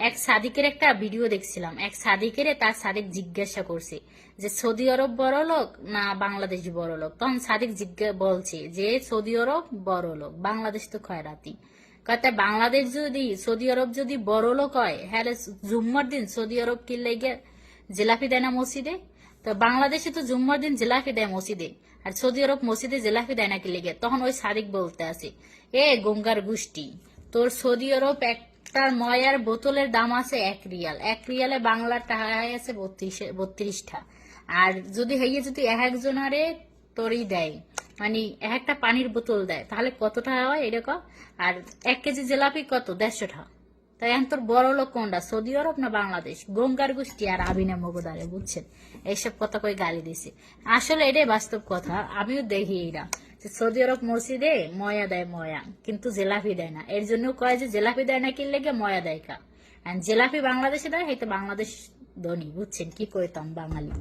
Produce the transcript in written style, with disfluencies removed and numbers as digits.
এক সাদিকের একটা ভিডিও দেখছিলাম, এক সাদিকের তার সাদিক জিজ্ঞাসা করছে যে সৌদি আরব বড় লোক না বাংলাদেশ বড় লোক। তখন সাদিক বলছে যে সৌদি আরব বড় লোক, বাংলাদেশ তো খয়রাতি। কথা বাংলাদেশ যদি সৌদি আরব যদি বড় লোক হয়, হ্যাঁ জুম্মার দিন সৌদি আরব কি লেগে জিলাপি দেয় না মসজিদে? তো বাংলাদেশে তো জুম্মার দিন জিলাপি দেয় মসজিদে, আর সৌদি আরব মসজিদে জিলাপি দেয় না কি লেগে? তখন ওই সাদিক বলতে আছে, এ গঙ্গার গোষ্ঠী, তোর সৌদি আরব একটা ময়ার বোতলের দাম আছে 1 রিয়াল, 1 রিয়ালে বাংলার টাকা আছে 32টা। আর যদি হইয়ে যদি একজনারে তোরই দেয়, মানে একটা পানির বোতল দেয়, তাহলে কত টাকা হয় এরকম? আর 1 কেজি জিলাপি কত? 150 টাকা। তাই এখন তোর বড় লোক কোনটা, সৌদি আরব না বাংলাদেশ? গঙ্গার গোষ্ঠী আর আবিনা মগদারে, বুঝছেন? এইসব কথা কই গালি দিছে। আসলে এটাই বাস্তব কথা, আমিও দেখি এইরা যে সৌদি আরব মসজিদে ময়া দেয় ময়া, কিন্তু জেলাপি দেয় না। এর জন্য কয় যে জেলাপি দেয় না কি লেগে, ময়া দেয় কা। আর জেলাপি বাংলাদেশে দেয়, হয়তো বাংলাদেশ ধনী, বুঝছেন? কি কইতাম বাঙালি।